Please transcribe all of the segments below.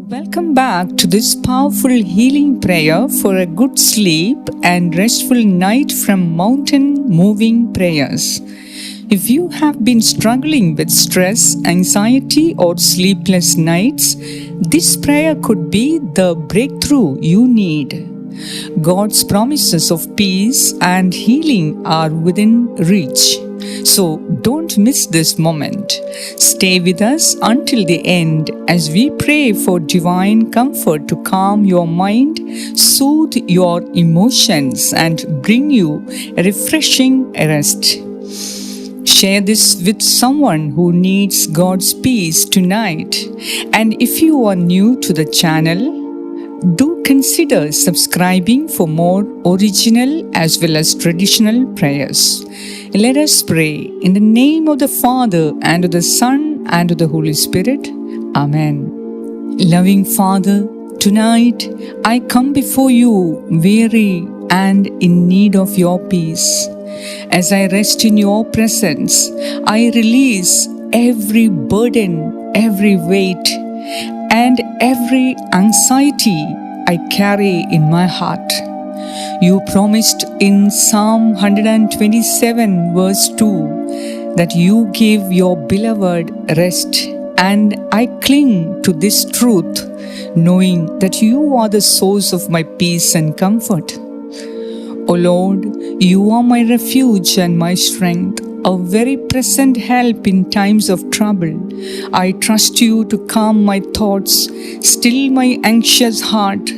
Welcome back to this powerful healing prayer for a good sleep and restful night from Mountain Moving Prayers. If you have been struggling with stress, anxiety, or sleepless nights, this prayer could be the breakthrough you need. God's promises of peace and healing are within reach. So don't miss this moment. Stay with us until the end as we pray for divine comfort to calm your mind, soothe your emotions, and bring you a refreshing rest. Share this with someone who needs God's peace tonight. And if you are new to the channel, do consider subscribing for more original as well as traditional prayers. Let us pray in the name of the Father, and of the Son, and of the Holy Spirit. Amen. Loving Father, tonight I come before you weary and in need of your peace. As I rest in your presence, I release every burden, every weight, and every anxiety I carry in my heart. You promised in Psalm 127 verse 2 that you give your beloved rest, and I cling to this truth, knowing that you are the source of my peace and comfort. O Lord, you are my refuge and my strength, a very present help in times of trouble. I trust you to calm my thoughts, still my anxious heart,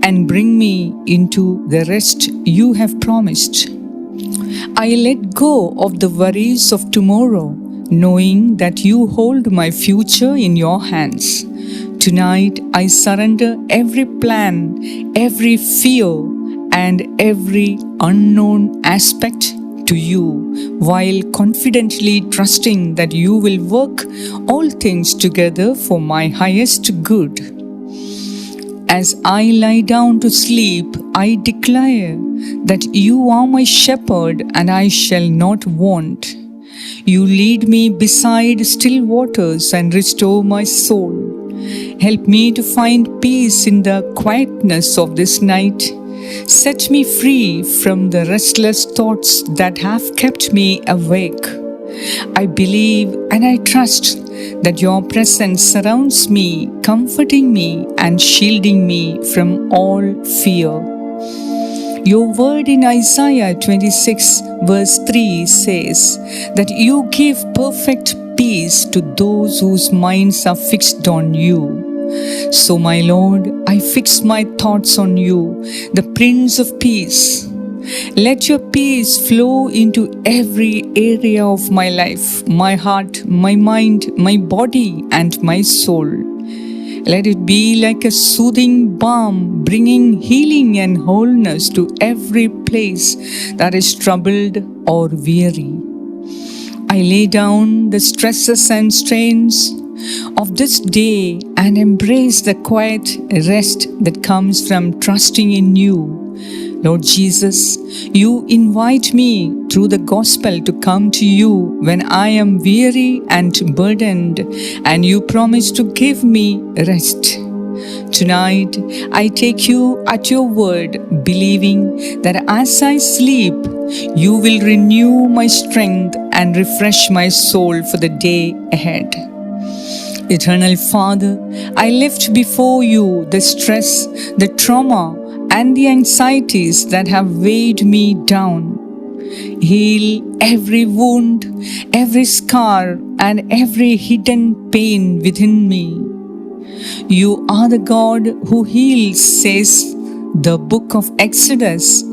and bring me into the rest you have promised. I let go of the worries of tomorrow, knowing that you hold my future in your hands. Tonight I surrender every plan, every fear, and every unknown aspect to you, while confidently trusting that you will work all things together for my highest good. As I lie down to sleep, I declare that you are my shepherd and I shall not want. You lead me beside still waters and restore my soul. Help me to find peace in the quietness of this night. Set me free from the restless thoughts that have kept me awake. I believe and I trust that your presence surrounds me, comforting me and shielding me from all fear. Your word in Isaiah 26 verse 3 says that you give perfect peace to those whose minds are fixed on you. So, my Lord, I fix my thoughts on you, the Prince of Peace. Let your peace flow into every area of my life, my heart, my mind, my body, and my soul. Let it be like a soothing balm, bringing healing and wholeness to every place that is troubled or weary. I lay down the stresses and strains of this day and embrace the quiet rest that comes from trusting in you. Lord Jesus, you invite me through the gospel to come to you when I am weary and burdened, and you promise to give me rest. Tonight, I take you at your word, believing that as I sleep, you will renew my strength and refresh my soul for the day ahead. Eternal Father, I lift before you the stress, the trauma, and the anxieties that have weighed me down. Heal every wound, every scar, and every hidden pain within me. You are the God who heals, says the book of Exodus,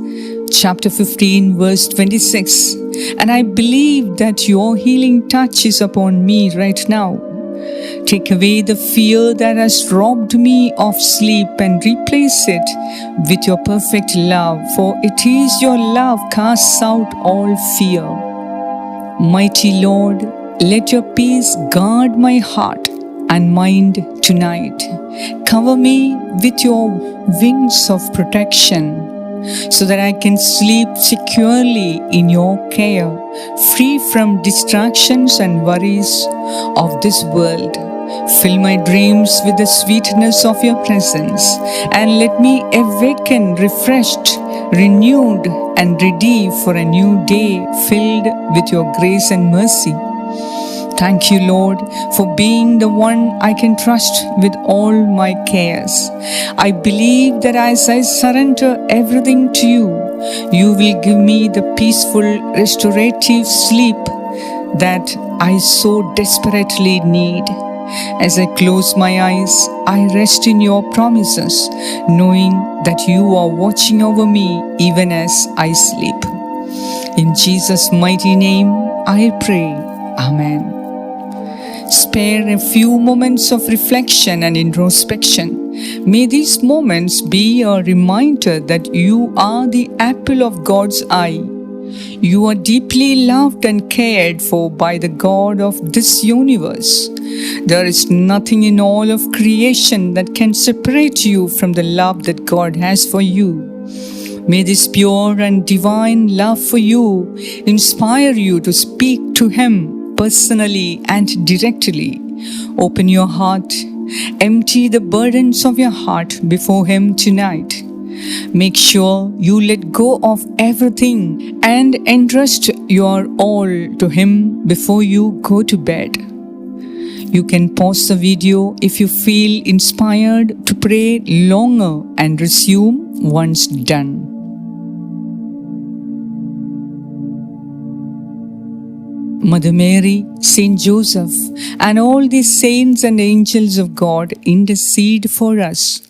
chapter 15, verse 26. And I believe that your healing touch is upon me right now. Take away the fear that has robbed me of sleep and replace it with your perfect love, for it is your love casts out all fear. Mighty Lord, let your peace guard my heart and mind tonight. Cover me with your wings of protection, so that I can sleep securely in your care, free from distractions and worries of this world. Fill my dreams with the sweetness of your presence, and let me awaken refreshed, renewed, and ready for a new day filled with your grace and mercy. Thank you, Lord, for being the one I can trust with all my cares. I believe that as I surrender everything to you, you will give me the peaceful, restorative sleep that I so desperately need. As I close my eyes, I rest in your promises, knowing that you are watching over me even as I sleep. In Jesus' mighty name, I pray. Amen. Spare a few moments of reflection and introspection. May these moments be a reminder that you are the apple of God's eye. You are deeply loved and cared for by the God of this universe. There is nothing in all of creation that can separate you from the love that God has for you. May this pure and divine love for you inspire you to speak to Him personally and directly. Open your heart. Empty the burdens of your heart before Him tonight. Make sure you let go of everything and entrust your all to Him before you go to bed. You can pause the video if you feel inspired to pray longer and resume once done. Mother Mary, Saint Joseph, and all the saints and angels of God intercede for us.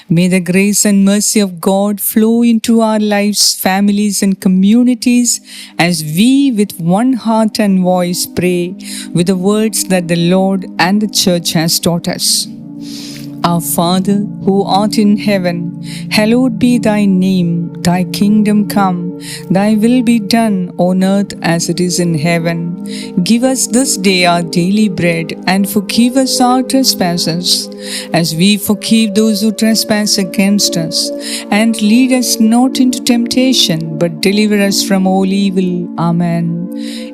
May the grace and mercy of God flow into our lives, families, and communities as we, with one heart and voice, pray with the words that the Lord and the Church has taught us. Our Father, who art in heaven, hallowed be thy name. Thy kingdom come, thy will be done on earth as it is in heaven. Give us this day our daily bread, and forgive us our trespasses, as we forgive those who trespass against us. And lead us not into temptation, but deliver us from all evil. Amen.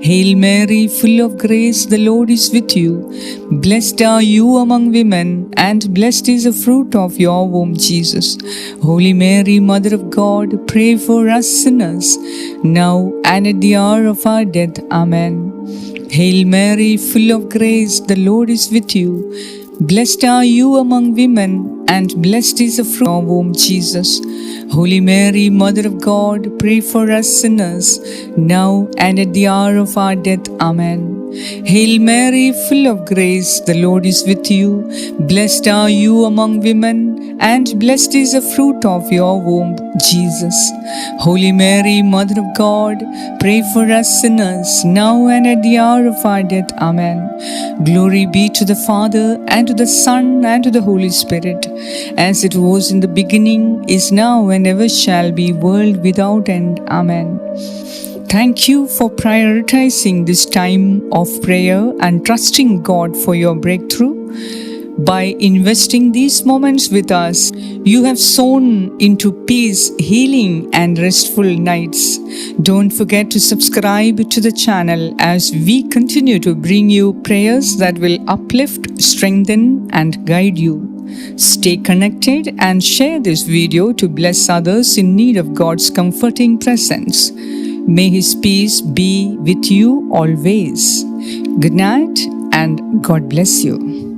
Hail Mary, full of grace, the Lord is with you. Blessed are you among women, and blessed is the fruit of your womb, Jesus. Holy Mary, Mother of God, pray for us sinners, now and at the hour of our death. Amen. Hail Mary, full of grace, the Lord is with you. Blessed are you among women, and blessed is the fruit of your womb, Jesus. Holy Mary, Mother of God, pray for us sinners, now and at the hour of our death. Amen. Hail Mary, full of grace, the Lord is with you. Blessed are you among women, and blessed is the fruit of your womb, Jesus. Holy Mary, Mother of God, pray for us sinners, now and at the hour of our death. Amen. Glory be to the Father, and to the Son, and to the Holy Spirit, as it was in the beginning, is now, and ever shall be, world without end. Amen. Thank you for prioritizing this time of prayer and trusting God for your breakthrough. By investing these moments with us, you have sown into peace, healing, and restful nights. Don't forget to subscribe to the channel as we continue to bring you prayers that will uplift, strengthen, and guide you. Stay connected and share this video to bless others in need of God's comforting presence. May His peace be with you always. Good night and God bless you.